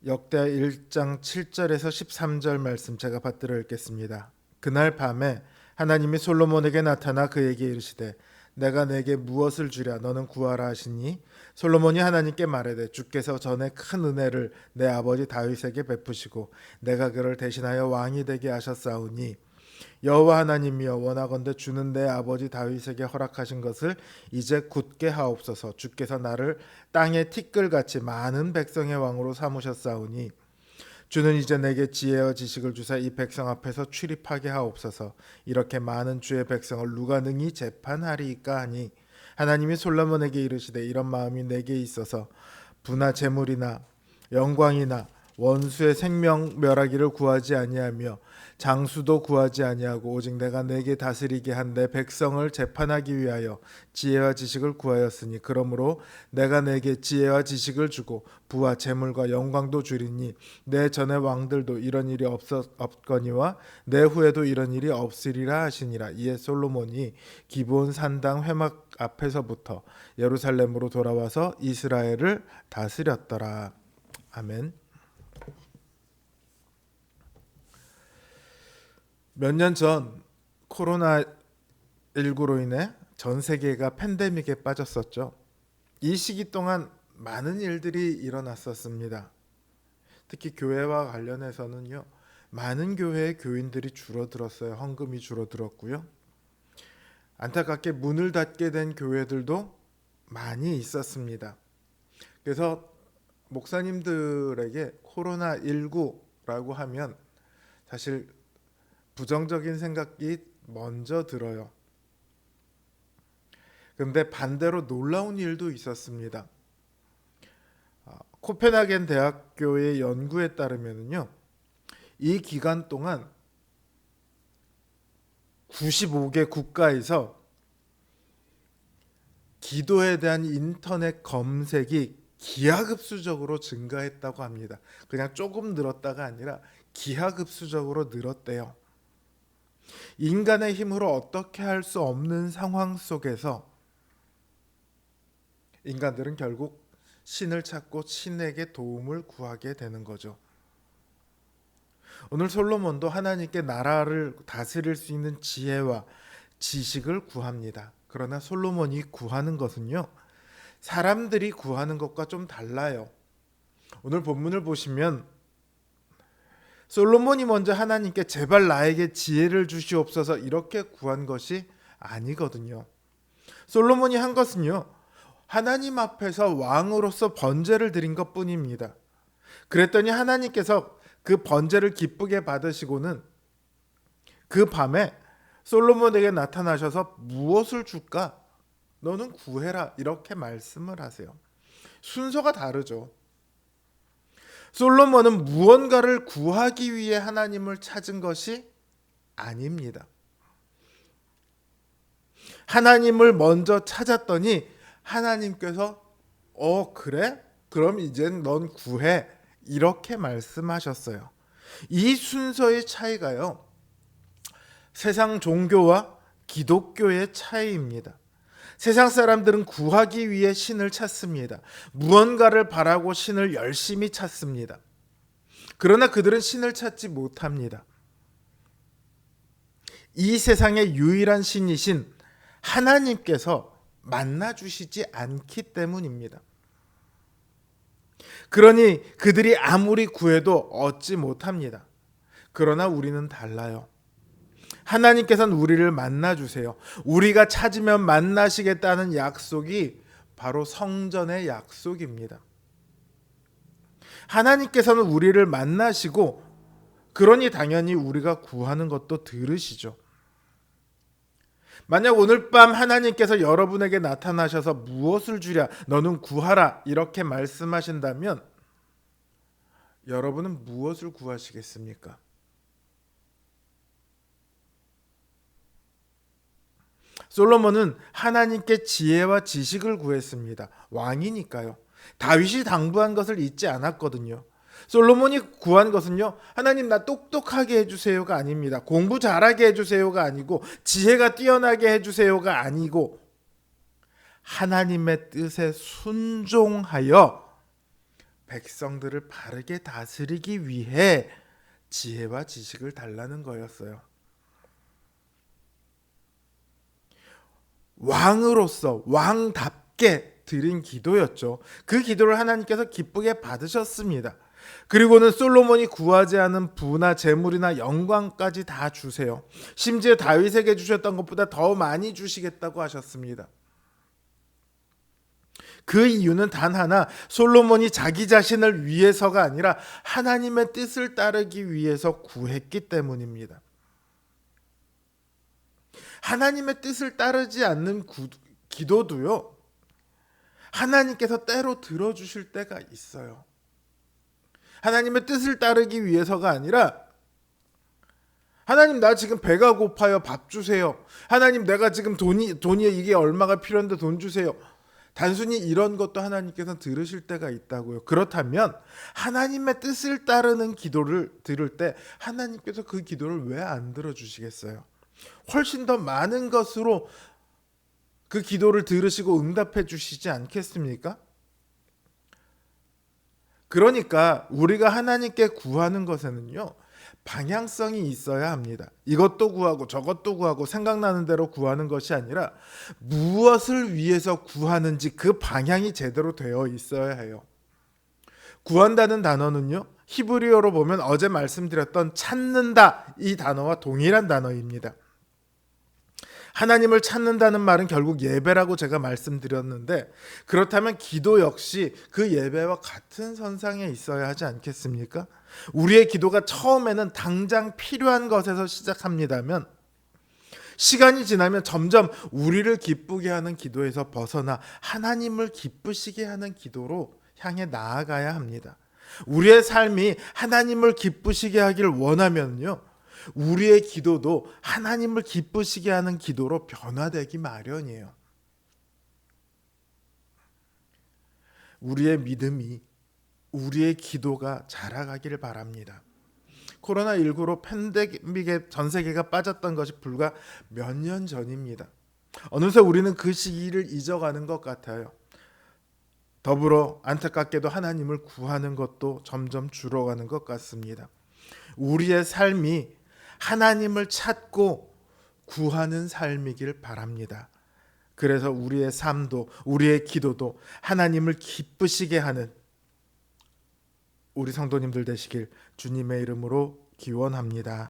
역대하 1장 7절에서 13절 말씀 제가 받들어 읽겠습니다. 그날 밤에 하나님이 솔로몬에게 나타나 그에게 이르시되 내가 내게 무엇을 주랴 너는 구하라 하시니 솔로몬이 하나님께 말하되 주께서 전에 큰 은혜를 내 아버지 다윗에게 베푸시고 내가 그를 대신하여 왕이 되게 하셨사오니 여호와 하나님이여 원하건대 주는 내 아버지 다윗에게 허락하신 것을 이제 굳게 하옵소서. 주께서 나를 땅의 티끌같이 많은 백성의 왕으로 삼으셨사오니 주는 이제 내게 지혜와 지식을 주사 이 백성 앞에서 출입하게 하옵소서. 이렇게 많은 주의 백성을 누가 능히 재판하리이까 하니 하나님이 솔로몬에게 이르시되 이런 마음이 내게 있어서 부나 재물이나 영광이나 원수의 생명 멸하기를 구하지 아니하며 장수도 구하지 아니하고 오직 내가 내게 다스리게 한 내 백성을 재판하기 위하여 지혜와 지식을 구하였으니 그러므로 내가 내게 지혜와 지식을 주고 부와 재물과 영광도 주리니 내 전의 왕들도 이런 일이 없거니와 내 후에도 이런 일이 없으리라 하시니라. 이에 솔로몬이 기브온 산당 회막 앞에서부터 예루살렘으로 돌아와서 이스라엘을 다스렸더라. 아멘. 몇 년 전 코로나19로 인해 전 세계가 팬데믹에 빠졌었죠. 이 시기 동안 많은 일들이 일어났었습니다. 특히 교회와 관련해서는요. 많은 교회의 교인들이 줄어들었어요. 헌금이 줄어들었고요. 안타깝게 문을 닫게 된 교회들도 많이 있었습니다. 그래서 목사님들에게 코로나19라고 하면 사실 부정적인 생각이 먼저 들어요. 그런데 반대로 놀라운 일도 있었습니다. 코펜하겐 대학교의 연구에 따르면요, 이 기간 동안 95개 국가에서 기도에 대한 인터넷 검색이 기하급수적으로 증가했다고 합니다. 그냥 조금 늘었다가 아니라 기하급수적으로 늘었대요. 인간의 힘으로 어떻게 할 수 없는 상황 속에서 인간들은 결국 신을 찾고 신에게 도움을 구하게 되는 거죠. 오늘 솔로몬도 하나님께 나라를 다스릴 수 있는 지혜와 지식을 구합니다. 그러나 솔로몬이 구하는 것은요, 사람들이 구하는 것과 좀 달라요. 오늘 본문을 보시면 솔로몬이 먼저 하나님께 제발 나에게 지혜를 주시옵소서 이렇게 구한 것이 아니거든요. 솔로몬이 한 것은요, 하나님 앞에서 왕으로서 번제를 드린 것뿐입니다. 그랬더니 하나님께서 그 번제를 기쁘게 받으시고는 그 밤에 솔로몬에게 나타나셔서 무엇을 줄까? 너는 구해라 이렇게 말씀을 하세요. 순서가 다르죠. 솔로몬은 무언가를 구하기 위해 하나님을 찾은 것이 아닙니다. 하나님을 먼저 찾았더니 하나님께서 그래? 그럼 이젠 넌 구해 이렇게 말씀하셨어요. 이 순서의 차이가요, 세상 종교와 기독교의 차이입니다. 세상 사람들은 구하기 위해 신을 찾습니다. 무언가를 바라고 신을 열심히 찾습니다. 그러나 그들은 신을 찾지 못합니다. 이 세상의 유일한 신이신 하나님께서 만나주시지 않기 때문입니다. 그러니 그들이 아무리 구해도 얻지 못합니다. 그러나 우리는 달라요. 하나님께서는 우리를 만나주세요. 우리가 찾으면 만나시겠다는 약속이 바로 성전의 약속입니다. 하나님께서는 우리를 만나시고 그러니 당연히 우리가 구하는 것도 들으시죠. 만약 오늘 밤 하나님께서 여러분에게 나타나셔서 무엇을 주랴 너는 구하라 이렇게 말씀하신다면 여러분은 무엇을 구하시겠습니까? 솔로몬은 하나님께 지혜와 지식을 구했습니다. 왕이니까요. 다윗이 당부한 것을 잊지 않았거든요. 솔로몬이 구한 것은요, 하나님 나 똑똑하게 해주세요가 아닙니다. 공부 잘하게 해주세요가 아니고 지혜가 뛰어나게 해주세요가 아니고 하나님의 뜻에 순종하여 백성들을 바르게 다스리기 위해 지혜와 지식을 달라는 거였어요. 왕으로서 왕답게 드린 기도였죠. 그 기도를 하나님께서 기쁘게 받으셨습니다. 그리고는 솔로몬이 구하지 않은 부나 재물이나 영광까지 다 주세요. 심지어 다윗에게 주셨던 것보다 더 많이 주시겠다고 하셨습니다. 그 이유는 단 하나, 솔로몬이 자기 자신을 위해서가 아니라 하나님의 뜻을 따르기 위해서 구했기 때문입니다. 하나님의 뜻을 따르지 않는 기도도요, 하나님께서 때로 들어주실 때가 있어요. 하나님의 뜻을 따르기 위해서가 아니라, 하나님 나 지금 배가 고파요, 밥 주세요. 하나님 내가 지금 돈이 이게 얼마가 필요한데 돈 주세요. 단순히 이런 것도 하나님께서 들으실 때가 있다고요. 그렇다면 하나님의 뜻을 따르는 기도를 들을 때 하나님께서 그 기도를 왜 안 들어주시겠어요? 훨씬 더 많은 것으로 그 기도를 들으시고 응답해 주시지 않겠습니까? 그러니까 우리가 하나님께 구하는 것에는요, 방향성이 있어야 합니다. 이것도 구하고 저것도 구하고 생각나는 대로 구하는 것이 아니라 무엇을 위해서 구하는지 그 방향이 제대로 되어 있어야 해요. 구한다는 단어는요, 히브리어로 보면 어제 말씀드렸던 찾는다 이 단어와 동일한 단어입니다. 하나님을 찾는다는 말은 결국 예배라고 제가 말씀드렸는데, 그렇다면 기도 역시 그 예배와 같은 선상에 있어야 하지 않겠습니까? 우리의 기도가 처음에는 당장 필요한 것에서 시작합니다면 시간이 지나면 점점 우리를 기쁘게 하는 기도에서 벗어나 하나님을 기쁘시게 하는 기도로 향해 나아가야 합니다. 우리의 삶이 하나님을 기쁘시게 하길 원하면요, 우리의 기도도 하나님을 기쁘시게 하는 기도로 변화되기 마련이에요. 우리의 믿음이, 우리의 기도가 자라가기를 바랍니다. 코로나19로 팬데믹에 전 세계가 빠졌던 것이 불과 몇 년 전입니다. 어느새 우리는 그 시기를 잊어가는 것 같아요. 더불어 안타깝게도 하나님을 구하는 것도 점점 줄어가는 것 같습니다. 우리의 삶이 하나님을 찾고 구하는 삶이길 바랍니다. 그래서 우리의 삶도 우리의 기도도 하나님을 기쁘시게 하는 우리 성도님들 되시길 주님의 이름으로 기원합니다.